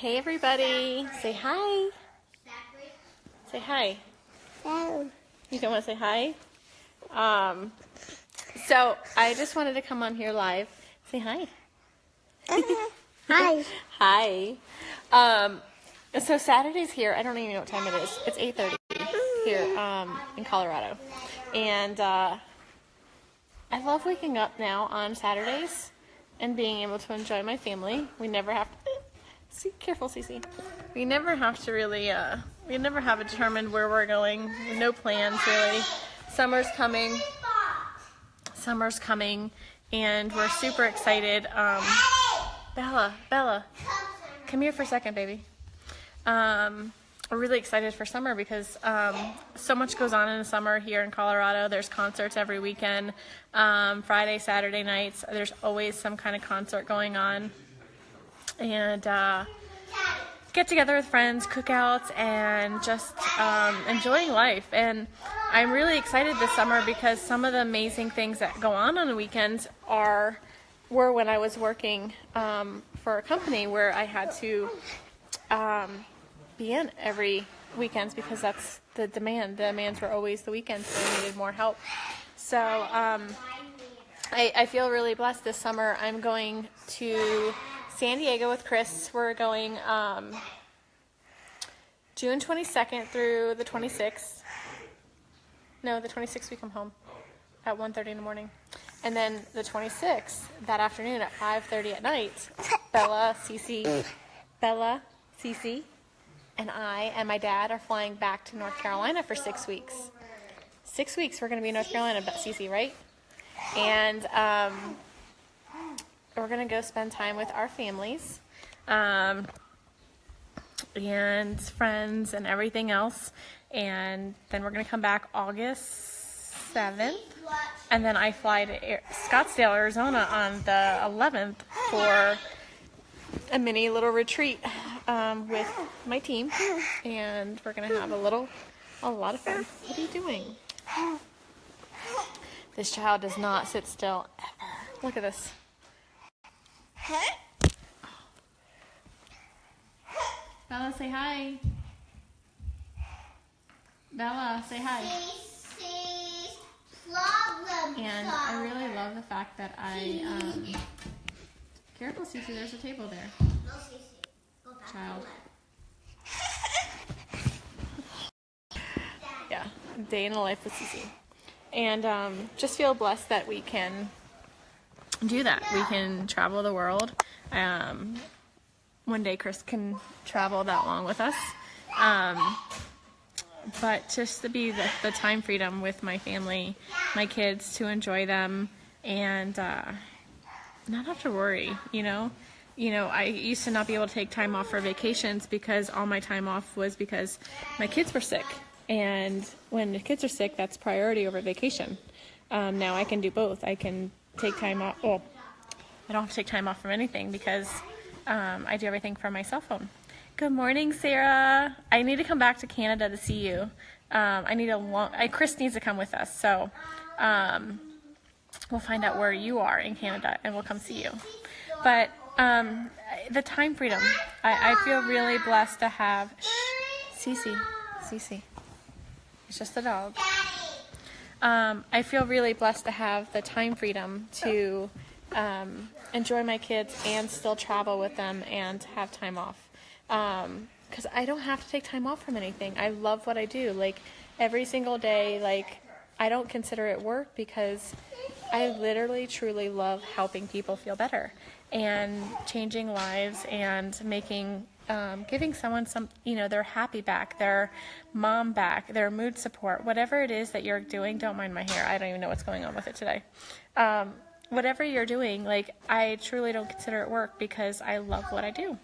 Hey everybody, say hi. Say hi. No. You don't want to say hi? So I just wanted to come on here live. Say hi. Hi. Hi. So Saturday's here. I don't even know what time it is. It's 8:30 here in Colorado. And I love waking up now on Saturdays and being able to enjoy my family. We never have to... Careful, Cece. We never have to really... we never have it determined where we're going. No plans, really. Summer's coming. And we're super excited. Bella, come here for a second, baby. We're really excited for summer because so much goes on in the summer here in Colorado. There's concerts every weekend, Friday, Saturday nights. There's always some kind of concert going on. And get together with friends, cookouts, and just enjoying life. And I'm really excited this summer because some of the amazing things that go on the weekends were when I was working for a company where I had to be in every weekends because that's the demand. The demands were always the weekends, so I needed more help. So I feel really blessed this summer. I'm going to San Diego with Chris. We're going June 22nd through the 26th. No, the 26th we come home at 1:30 in the morning. And then the 26th, that afternoon at 5:30 at night, Bella, Cece, and I and my dad are flying back to North Carolina for 6 weeks. 6 weeks we're going to be in North Carolina, Cece, right? And we're going to go spend time with our families and friends and everything else. And then we're going to come back August 7th. And then I fly to Scottsdale, Arizona on the 11th for a mini little retreat with my team. And we're going to have a lot of fun. What are you doing? This child does not sit still ever. Look at this. Bella, say hi. Bella, say hi. And I really love the fact that careful, Cece, there's a table there. No, Cece. Go back. Child. Yeah, day in the life with Cece. And just feel blessed that we can do that. We can travel the world. One day Chris can travel that long with us. But just to be the time freedom with my family, my kids, to enjoy them and not have to worry, you know. I used to not be able to take time off for vacations because all my time off was because my kids were sick. And when the kids are sick, that's priority over vacation. Now I can do both. I can take time off. Well, I don't have to take time off from anything because I do everything from my cell phone. Good morning, Sarah. I need to come back to Canada to see you. Chris needs to come with us, so we'll find out where you are in Canada and we'll come see you. But the time freedom, I feel really blessed to have. Cece. It's just a dog. I feel really blessed to have the time freedom to enjoy my kids and still travel with them and have time off. Because I don't have to take time off from anything. I love what I do. Like, every single day, like, I don't consider it work because I literally, truly love helping people feel better and changing lives and making, giving someone their happy back, their mom back, their mood support, whatever it is that you're doing. Don't mind my hair. I don't even know what's going on with it today. Whatever you're doing, like, I truly don't consider it work because I love what I do.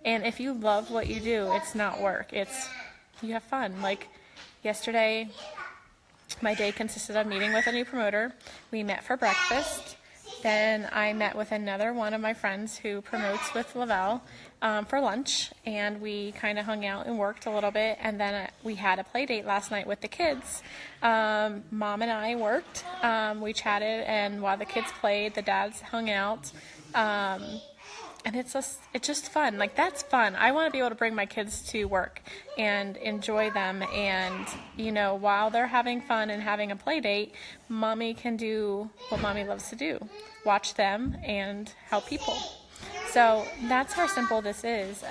And if you love what you do, it's not work. You have fun. Like, yesterday, my day consisted of meeting with a new promoter. We met for breakfast. Then I met with another one of my friends who promotes with Lavelle for lunch. And we kind of hung out and worked a little bit. And then we had a play date last night with the kids. Mom and I worked. We chatted. And while the kids played, the dads hung out. and it's just fun. Like, that's fun. I want to be able to bring my kids to work and enjoy them. And, you know, while they're having fun and having a play date, mommy can do what mommy loves to do. Watch them and help people. So that's how simple this is.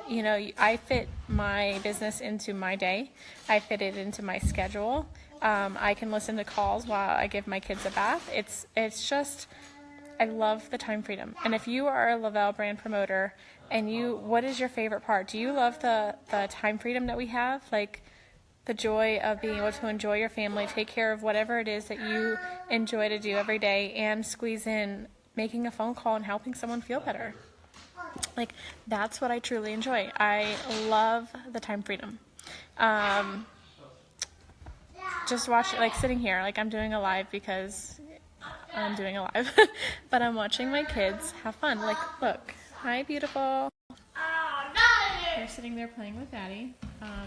You know, I fit my business into my day. I fit it into my schedule. I can listen to calls while I give my kids a bath. It's just... I love the time freedom. And if you are a Lavelle brand promoter and what is your favorite part? Do you love the time freedom that we have? Like the joy of being able to enjoy your family, take care of whatever it is that you enjoy to do every day, and squeeze in making a phone call and helping someone feel better. Like, that's what I truly enjoy. I love the time freedom. Just watch, like, sitting here, like I'm doing a live because I'm doing a live, but I'm watching my kids have fun. Like, look, hi, beautiful. They're sitting there playing with Daddy,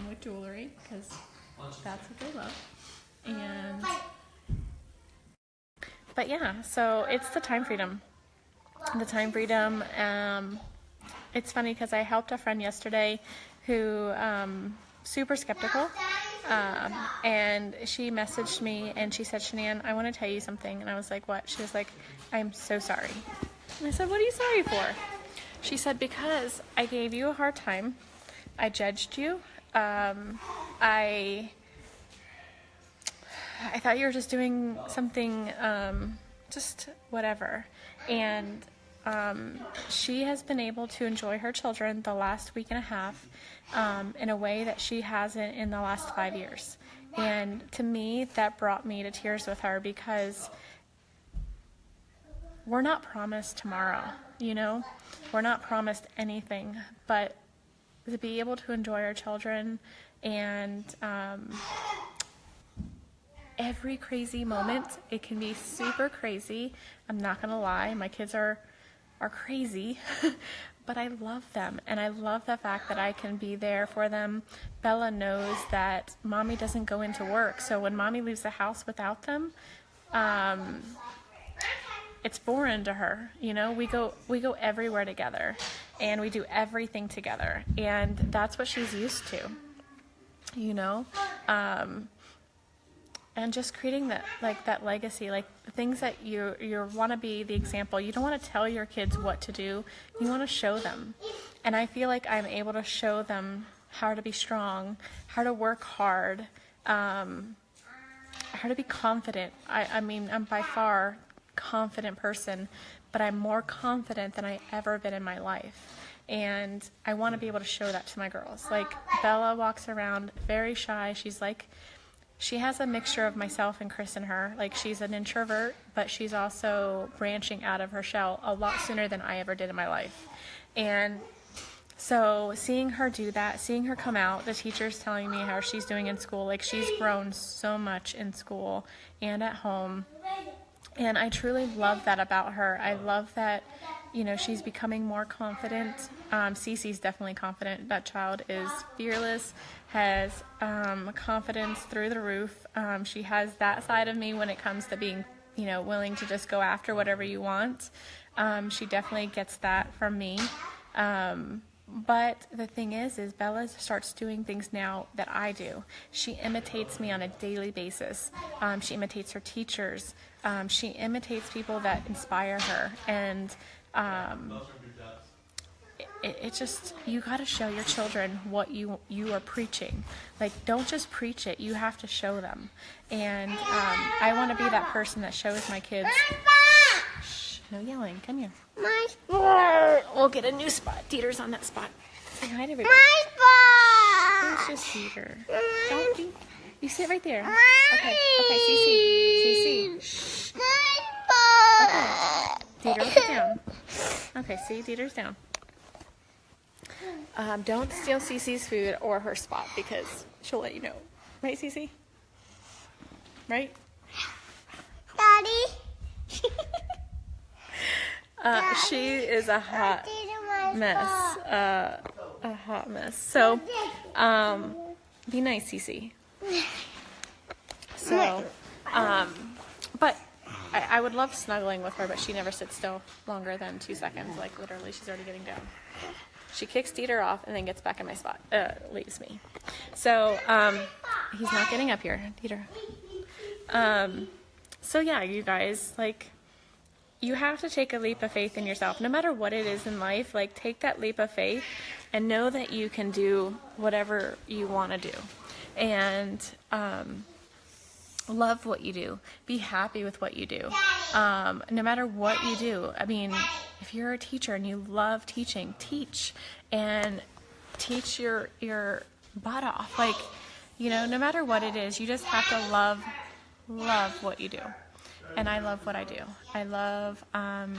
with jewelry, because that's what they love. And, but yeah, so it's the time freedom. The time freedom. It's funny because I helped a friend yesterday who, super skeptical. And she messaged me and she said, Shanann, I want to tell you something. And I was like, what? She was like, I'm so sorry. And I said, what are you sorry for? She said, because I gave you a hard time. I judged you. I thought you were just doing something, just whatever. And she has been able to enjoy her children the last week and a half in a way that she hasn't in the last 5 years. And to me, that brought me to tears with her, because we're not promised tomorrow, you know? We're not promised anything, but to be able to enjoy our children and every crazy moment, it can be super crazy. I'm not gonna lie, my kids are crazy, but I love them, and I love the fact that I can be there for them. Bella knows that mommy doesn't go into work, so when mommy leaves the house without them, it's foreign to her. You know, we go everywhere together, and we do everything together, and that's what she's used to, you know. And just creating that legacy, like the things that you want to be the example. You don't want to tell your kids what to do. You want to show them. And I feel like I'm able to show them how to be strong, how to work hard, how to be confident. I mean, I'm by far a confident person, but I'm more confident than I ever been in my life. And I want to be able to show that to my girls. Like, Bella walks around very shy. She has a mixture of myself and Chris in her. Like, she's an introvert, but she's also branching out of her shell a lot sooner than I ever did in my life. And so seeing her do that, seeing her come out, the teacher's telling me how she's doing in school. Like, she's grown so much in school and at home. And I truly love that about her. I love that, you know, she's becoming more confident. Cece's definitely confident. That child is fearless, has confidence through the roof. She has that side of me when it comes to being, you know, willing to just go after whatever you want. She definitely gets that from me. But the thing is Bella starts doing things now that I do. She imitates me on a daily basis. She imitates her teachers. She imitates people that inspire her. And it just, you got to show your children what you are preaching. Like, don't just preach it. You have to show them. And I want to be that person that shows my kids. Shh, no yelling. Come here. My spot. We'll get a new spot. Dieter's on that spot. Say hi to everybody. My spot. Where's just Dieter? Don't be. You sit right there. My Okay, Cece. Shh. My spot. Okay. Dieter, sit down. Okay, see, Dieter's down. Don't steal Cece's food or her spot, because she'll let you know. Right, Cece? Right? Daddy. She is a hot mess. A hot mess. So, be nice, Cece. So, but I would love snuggling with her, but she never sits still longer than 2 seconds. Like literally, she's already getting down. She kicks Dieter off and then gets back in my spot, leaves me. So he's not getting up here, Dieter. So yeah, you guys, like, you have to take a leap of faith in yourself. No matter what it is in life, like, take that leap of faith and know that you can do whatever you want to do. And love what you do. Be happy with what you do. No matter what you do. I mean, if you're a teacher and you love teaching, teach. And teach your butt off. Like, you know, no matter what it is, you just have to love what you do. And I love what I do. I love it.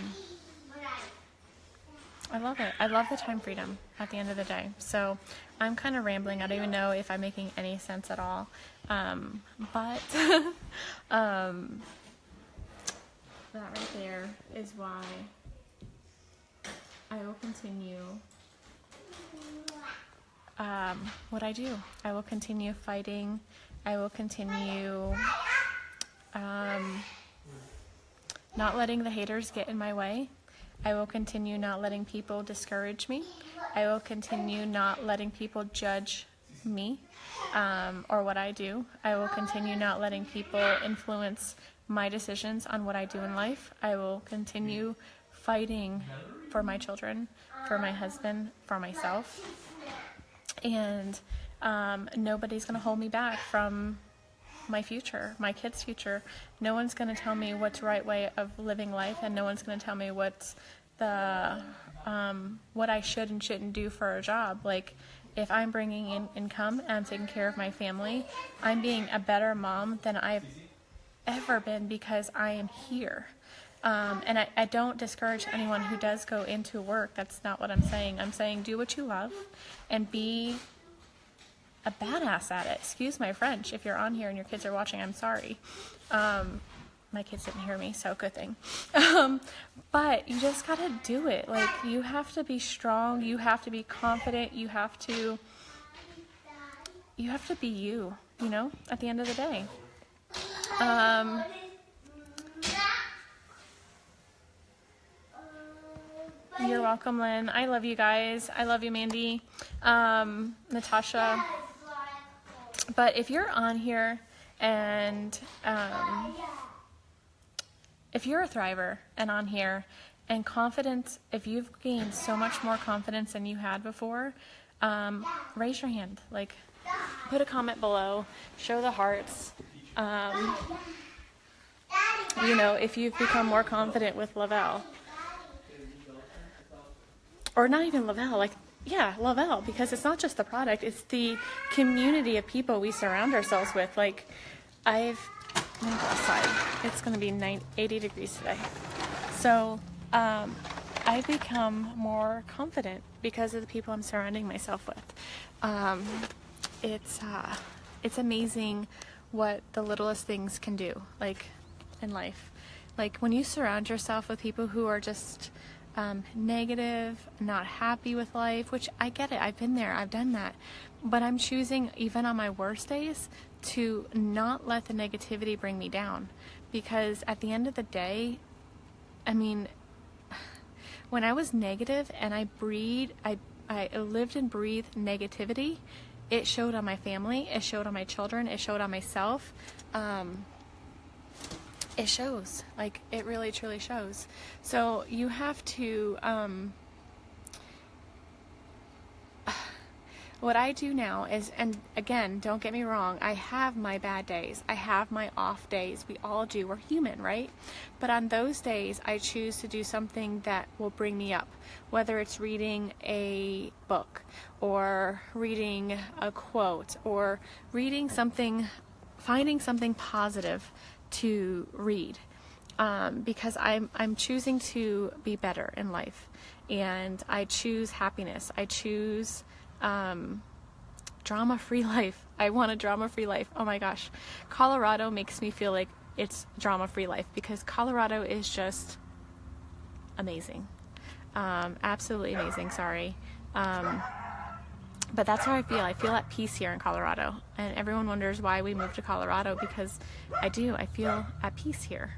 I love the time freedom at the end of the day. So I'm kind of rambling. I don't even know if I'm making any sense at all. But that right there is why I will continue what I do. I will continue fighting. I will continue not letting the haters get in my way. I will continue not letting people discourage me. I will continue not letting people judge me or what I do. I will continue not letting people influence my decisions on what I do in life. I will continue fighting for my children, for my husband, for myself. And nobody's going to hold me back from my future, my kids' future. No one's going to tell me what's the right way of living life, and no one's going to tell me what's the what I should and shouldn't do for a job. Like, if I'm bringing in income and I'm taking care of my family, I'm being a better mom than I've ever been because I am here. And I don't discourage anyone who does go into work. That's not what I'm saying. I'm saying do what you love and be a badass at it. Excuse my French. If you're on here and your kids are watching, I'm sorry. My kids didn't hear me, so good thing. But you just gotta do it. Like, you have to be strong. You have to be confident. You have to be you, you know, at the end of the day. You're welcome, Lynn. I love you guys. I love you, Mandy. Natasha. But if you're on here and if you're a thriver and on here and confidence, if you've gained so much more confidence than you had before, raise your hand. Like, put a comment below, show the hearts. You know, if you've become more confident with Lavelle. Or not even Lavelle, like, yeah, Lavelle, because it's not just the product, it's the community of people we surround ourselves with. Like, let me go outside. It's going to be 80 degrees today. So, I've become more confident because of the people I'm surrounding myself with. It's amazing what the littlest things can do, like, in life. Like, when you surround yourself with people who are just negative, not happy with life, which I get it, I've been there, I've done that, but I'm choosing, even on my worst days, to not let the negativity bring me down, because at the end of the day, I mean, when I was negative and I lived and breathed negativity, it showed on my family, it showed on my children, it showed on myself. It shows, like, it really truly shows. So you have to, what I do now is, and again, don't get me wrong, I have my bad days, I have my off days, we all do, we're human, right? But on those days, I choose to do something that will bring me up, whether it's reading a book, or reading a quote, or reading something, finding something positive to read, because I'm choosing to be better in life, and I choose happiness. I choose drama-free life. I want a drama-free life. Oh my gosh, Colorado makes me feel like it's drama-free life, because Colorado is just amazing, absolutely amazing. Sorry. But that's how I feel. I feel at peace here in Colorado. And everyone wonders why we moved to Colorado, because I do. I feel at peace here.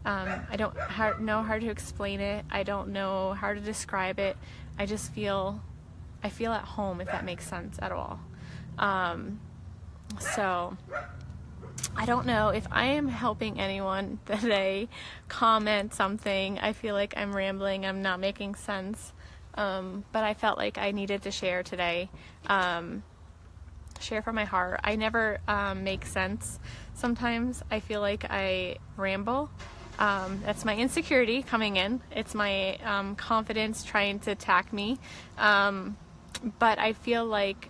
I don't know how to explain it. I don't know how to describe it. I just feel at home, if that makes sense at all. So I don't know if I am helping anyone today comment something. I feel like I'm rambling, I'm not making sense. But I felt like I needed to share today. Share from my heart. I never make sense. Sometimes I feel like I ramble. That's my insecurity coming in. It's my confidence trying to attack me. But I feel like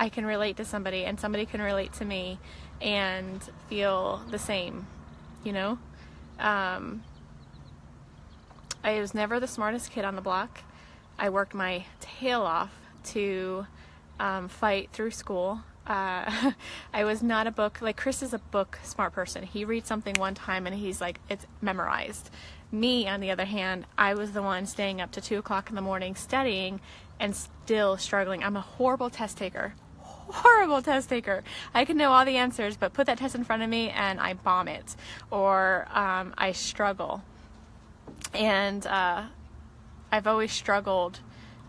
I can relate to somebody, and somebody can relate to me and feel the same, you know? I was never the smartest kid on the block. I worked my tail off to fight through school. I was not a book, like Chris is a book smart person. He reads something one time and he's like, it's memorized. Me, on the other hand, I was the one staying up to 2 o'clock in the morning studying and still struggling. I'm a horrible test taker. Horrible test taker. I can know all the answers, but put that test in front of me and I bomb it, or I struggle. And I've always struggled,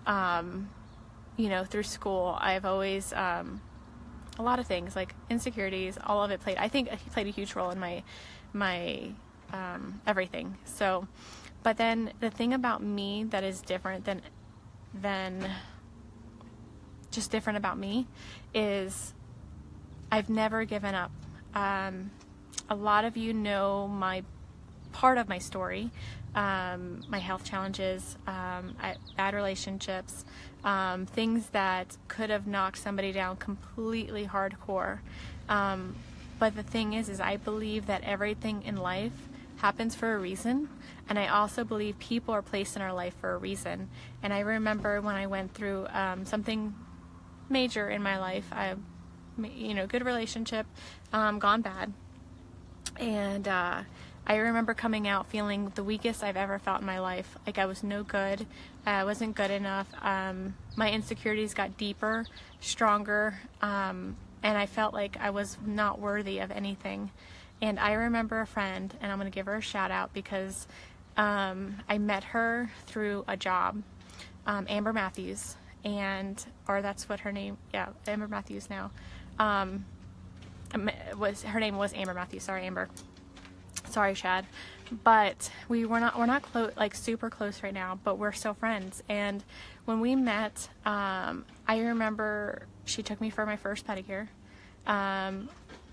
through school. I've always a lot of things like insecurities. All of it played. I think he played a huge role in my everything. So, but then the thing about me that is different than just different about me is I've never given up. A lot of you know my part of my story, my health challenges, bad relationships, things that could have knocked somebody down completely hardcore. But the thing is I believe that everything in life happens for a reason, and I also believe people are placed in our life for a reason. And I remember when I went through something major in my life, good relationship, gone bad, and I remember coming out feeling the weakest I've ever felt in my life. Like I was no good, I wasn't good enough. My insecurities got deeper, stronger, and I felt like I was not worthy of anything. And I remember a friend, and I'm going to give her a shout out because I met her through a job, Amber Matthews, or that's what her name, Amber Matthews now. Her name was Amber Matthews. Sorry, Amber. Sorry, Chad. But we're not close, like super close right now, but we're still friends. And when we met, I remember she took me for my first pedicure.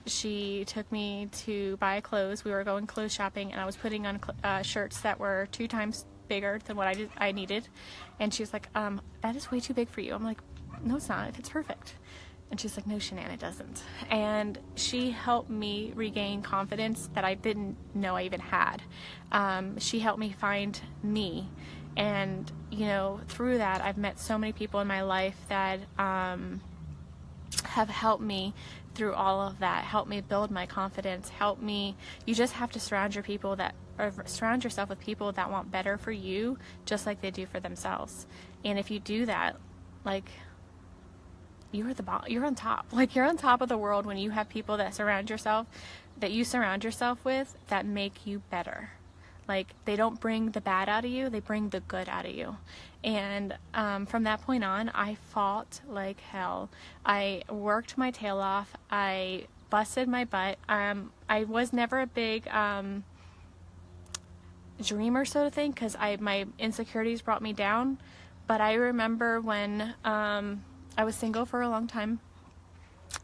She took me to buy clothes. We were going clothes shopping, and I was putting on shirts that were 2 times bigger than what I needed. And she was like, that is way too big for you. I'm like, no, it's not. It's perfect. And she's like, no, Shanann, it doesn't. And she helped me regain confidence that I didn't know I even had. She helped me find me. And, through that, I've met so many people in my life that have helped me through all of that, helped me build my confidence, you just have to surround yourself with people that want better for you, just like they do for themselves. And if you do that, like, you're on top. Like, you're on top of the world when you have people that you surround yourself with that make you better. Like, they don't bring the bad out of you, they bring the good out of you. And from that point on, I fought like hell. I worked my tail off. I busted my butt. I was never a big dreamer, so to think, because my insecurities brought me down. But I remember when I was single for a long time,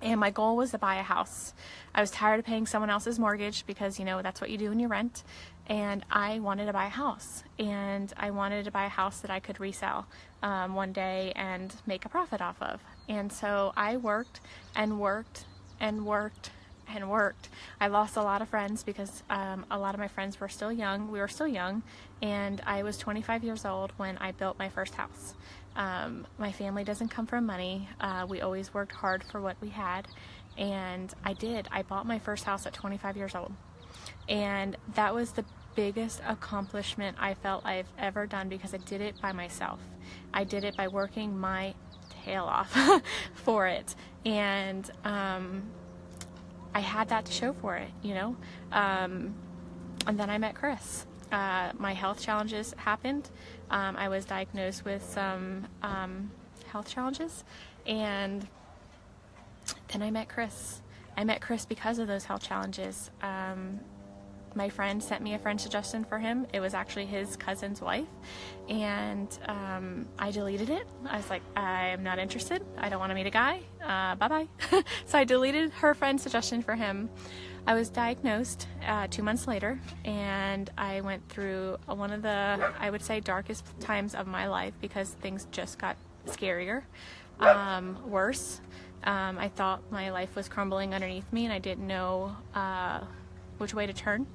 and my goal was to buy a house. I was tired of paying someone else's mortgage because, that's what you do when you rent. And I wanted to buy a house. And I wanted to buy a house that I could resell one day and make a profit off of. And so I worked and worked and worked and worked. I lost a lot of friends because a lot of my friends were still young. We were still young. And I was 25 years old when I built my first house. My family doesn't come from money. We always worked hard for what we had. And I did. I bought my first house at 25 years old. And that was the biggest accomplishment I felt I've ever done because I did it by myself. I did it by working my tail off for it. And I had that to show for it, And then I met Chris. My health challenges happened. I was diagnosed with some health challenges, and then I met Chris. I met Chris because of those health challenges. My friend sent me a friend suggestion for him. It was actually his cousin's wife, and I deleted it. I was like, I'm not interested. I don't want to meet a guy. Bye-bye. So I deleted her friend suggestion for him. I was diagnosed 2 months later, and I went through one of the, I would say, darkest times of my life because things just got scarier, worse. I thought my life was crumbling underneath me, and I didn't know which way to turn.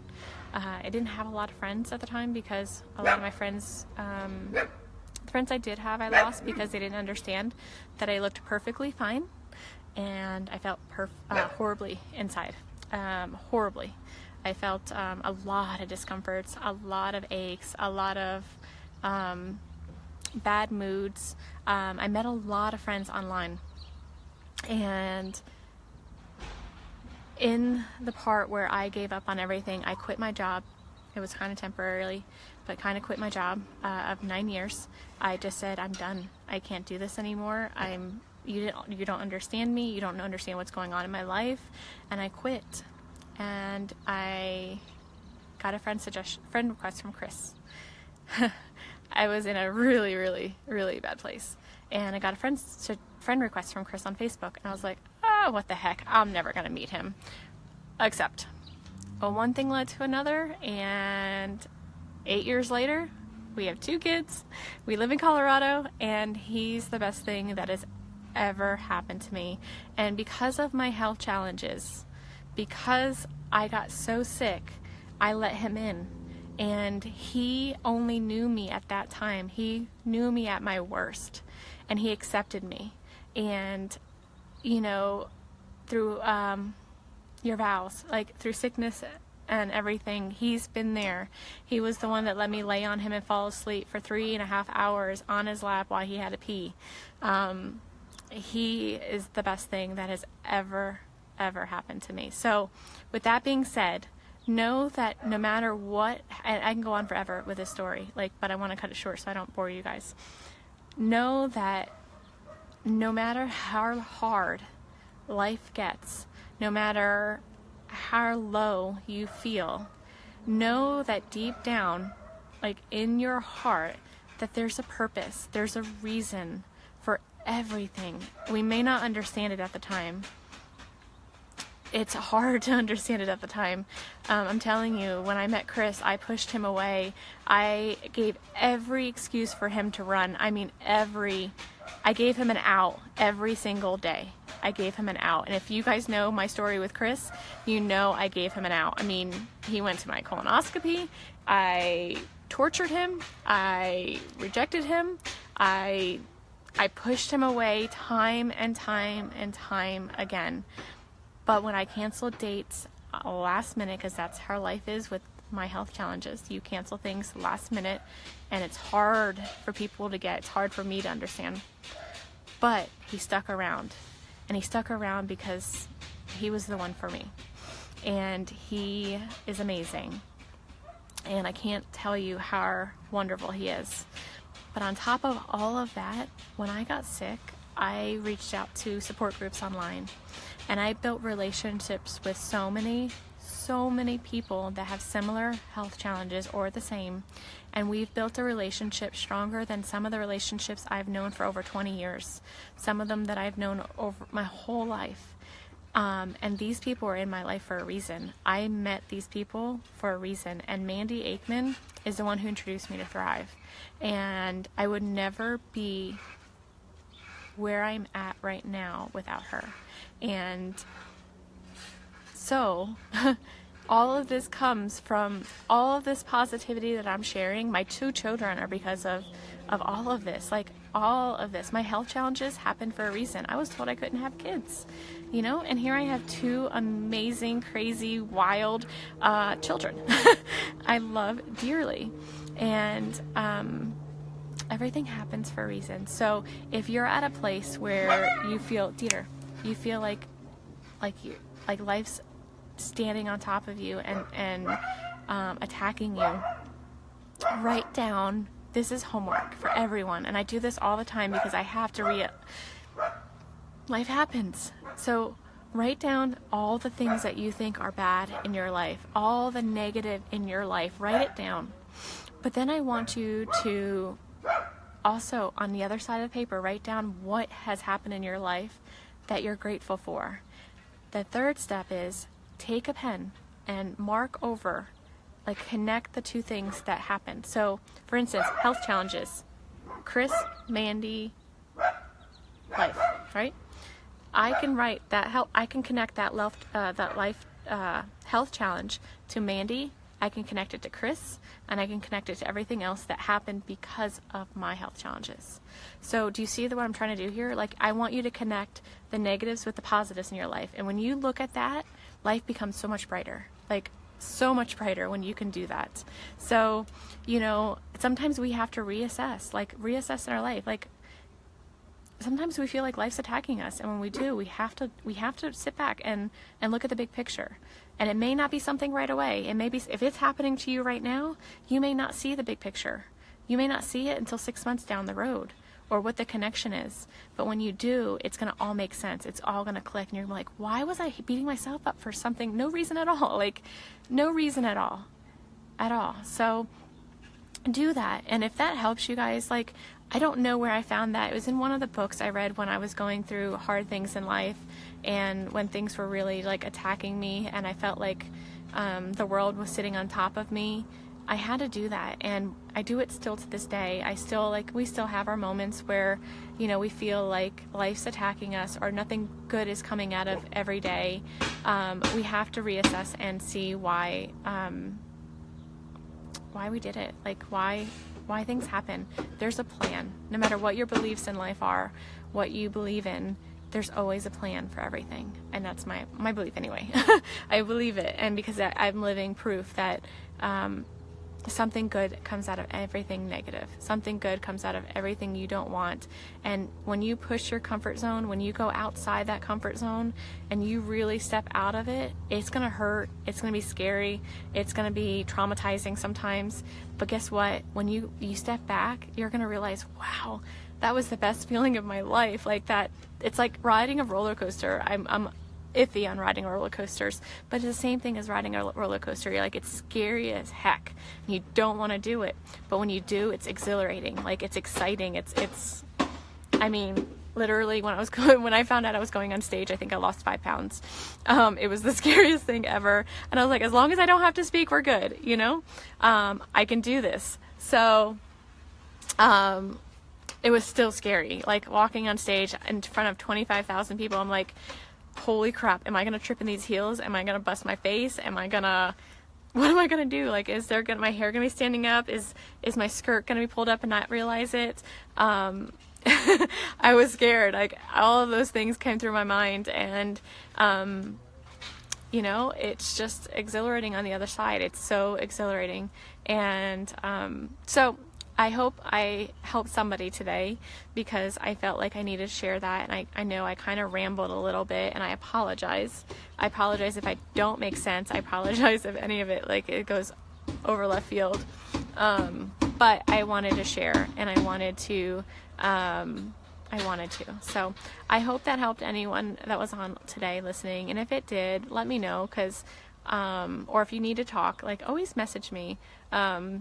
I didn't have a lot of friends at the time because a lot of my friends, the friends I did have, I lost because they didn't understand that I looked perfectly fine, and I felt horribly inside. Horribly. I felt a lot of discomforts, a lot of aches, a lot of bad moods. I met a lot of friends online, and in the part where I gave up on everything, I quit my job. It was kind of temporarily, but kind of quit my job of 9 years. I just said, I'm done. I can't do this anymore. You don't understand me. You don't understand what's going on in my life. And I quit. And I got a friend request from Chris. I was in a really, really, really bad place. And I got a friend request from Chris on Facebook. And I was like, oh, what the heck? I'm never going to meet him. Except, well, one thing led to another. And 8 years later, we have 2 kids. We live in Colorado. And he's the best thing that has ever happened to me. And because of my health challenges, because I got so sick, I let him in. And he only knew me at that time. He knew me at my worst, and he accepted me. And you know, through your vows, like through sickness and everything, he's been there. He was the one that let me lay on him and fall asleep for 3.5 hours on his lap while he had to pee. He is the best thing that has ever happened to me. So with that being said, know that no matter what, and I can go on forever with this story, but I want to cut it short so I don't bore you guys. Know that no matter how hard life gets, no matter how low you feel, know that deep down, in your heart, that there's a purpose, there's a reason for everything. We may not understand it at the time. It's hard to understand it at the time. I'm telling you, when I met Chris, I pushed him away. I gave every excuse for him to run. I mean, I gave him an out every single day. I gave him an out. And if you guys know my story with Chris, you know I gave him an out. I mean, he went to my colonoscopy. I tortured him. I rejected him. I pushed him away time and time and time again. But when I canceled dates last minute, because that's how life is with my health challenges, you cancel things last minute, and it's hard for people to get, it's hard for me to understand. But he stuck around, and he stuck around because he was the one for me. And he is amazing. And I can't tell you how wonderful he is. But on top of all of that, when I got sick, I reached out to support groups online. And I built relationships with so many people that have similar health challenges or the same. And we've built a relationship stronger than some of the relationships I've known for over 20 years. Some of them that I've known over my whole life. And these people are in my life for a reason. I met these people for a reason. And Mandy Aikman is the one who introduced me to Thrive. And I would never be where I'm at right now without her. And so all of this comes from all of this positivity that I'm sharing. My 2 children are because of all of this. All of this. My health challenges happened for a reason. I was told I couldn't have kids, and here I have 2 amazing, crazy, wild children I love dearly. And everything happens for a reason. So if you're at a place where you feel, Dieter, you feel like life's standing on top of you, and attacking you, write down, this is homework for everyone, and I do this all the time because I have to life happens. So write down all the things that you think are bad in your life, all the negative in your life, write it down. But then I want you to also, on the other side of the paper, write down what has happened in your life that you're grateful for. The third step is take a pen and mark over, like connect the two things that happened. So, for instance, health challenges. Chris, Mandy, life, right? I can write that I can connect that life health challenge to Mandy. I can connect it to Chris, and I can connect it to everything else that happened because of my health challenges. So do you see what I'm trying to do here? Like, I want you to connect the negatives with the positives in your life. And when you look at that, life becomes so much brighter. Like, so much brighter when you can do that. So, you know, sometimes we have to reassess in our life. Like, sometimes we feel like life's attacking us, and when we do, we have to sit back and look at the big picture. And it may not be something right away. It may be, if it's happening to you right now, you may not see the big picture. You may not see it until 6 months down the road, or what the connection is. But when you do, it's going to all make sense. It's all going to click, and you're like, why was I beating myself up for something? No reason at all. Like, no reason at all. So do that. And if that helps you guys, like, I don't know where I found that. It was in one of the books I read when I was going through hard things in life, and when things were really like attacking me, and I felt like the world was sitting on top of me. I had to do that, and I do it still to this day. We still have our moments where, you know, we feel like life's attacking us, or nothing good is coming out of every day. We have to reassess and see why we did it, like why things happen. There's a plan. No matter what your beliefs in life are, what you believe in, there's always a plan for everything. And that's my belief anyway. I believe it. And because I'm living proof that something good comes out of everything negative. Something good comes out of everything you don't want. And when you push your comfort zone, when you go outside that comfort zone and you really step out of it, it's going to hurt. It's going to be scary. It's going to be traumatizing sometimes. But guess what? When you step back, you're going to realize, wow, that was the best feeling of my life. Like that, it's like riding a roller coaster. I'm iffy on riding roller coasters, but it's the same thing as riding a roller coaster. You're like, it's scary as heck. You don't want to do it, but when you do, it's exhilarating. Like, it's exciting. It's. I mean, literally, when I found out I was going on stage, I think I lost 5 pounds. It was the scariest thing ever, and I was like, as long as I don't have to speak, we're good. You know, I can do this. So, it was still scary. Like walking on stage in front of 25,000 people, I'm like, holy crap, am I going to trip in these heels? Am I going to bust my face? What am I going to do? Like, is my hair going to be standing up? Is my skirt going to be pulled up and not realize it? I was scared. Like, all of those things came through my mind, and, you know, it's just exhilarating on the other side. It's so exhilarating. And, so I hope I helped somebody today, because I felt like I needed to share that. And I know I kind of rambled a little bit, and I apologize. I apologize if I don't make sense. I apologize if any of it, like, it goes over left field. But I wanted to share, and I wanted to. So I hope that helped anyone that was on today listening. And if it did, let me know, because, or if you need to talk, like, always message me. I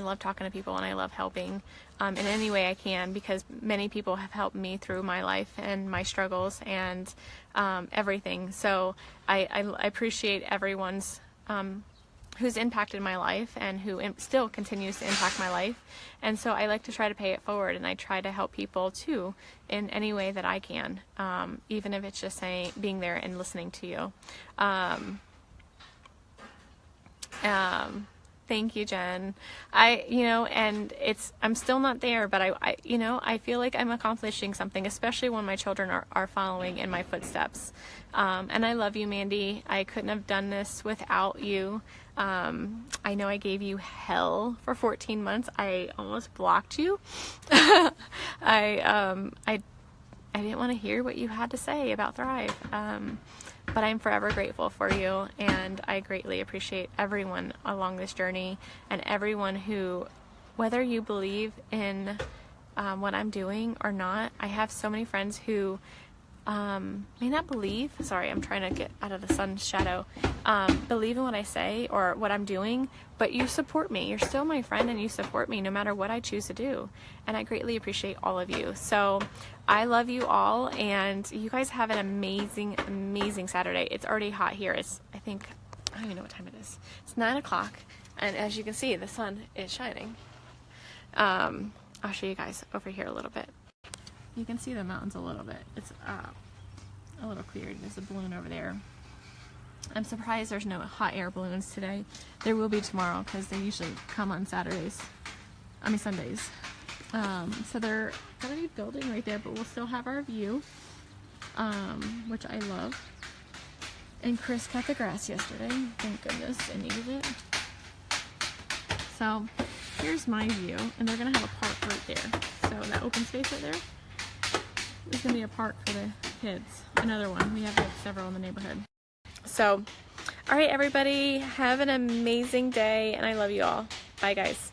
love talking to people, and I love helping in any way I can, because many people have helped me through my life and my struggles and everything. So I appreciate everyone's who's impacted my life, and who still continues to impact my life. And so I like to try to pay it forward, and I try to help people too in any way that I can, even if it's just being there and listening to you. Thank you, Jen. I'm still not there, but I feel like I'm accomplishing something, especially when my children are following in my footsteps. And I love you, Mandy. I couldn't have done this without you. I know I gave you hell for 14 months. I almost blocked you. I didn't want to hear what you had to say about Thrive. but I'm forever grateful for you, and I greatly appreciate everyone along this journey, and everyone who, whether you believe in what I'm doing or not. I have so many friends who may not believe, sorry, I'm trying to get out of the sun's shadow, believe in what I say or what I'm doing, but you support me. You're still my friend, and you support me no matter what I choose to do, and I greatly appreciate all of you. So I love you all, and you guys have an amazing, amazing Saturday. It's already hot here. It's, I don't even know what time it is. It's 9 o'clock, and as you can see, the sun is shining. I'll show you guys over here a little bit. You can see the mountains a little bit. It's a little cleared. There's a balloon over there. I'm surprised there's no hot air balloons today. There will be tomorrow because they usually come on Sundays. So they're gonna be building right there, but we'll still have our view, which I love. And Chris cut the grass yesterday. Thank goodness, I needed it. So here's my view, and they're gonna have a park right there. So that open space right there is gonna be a park for the kids. Another one. We have like several in the neighborhood. So, all right, everybody, have an amazing day, and I love you all. Bye, guys.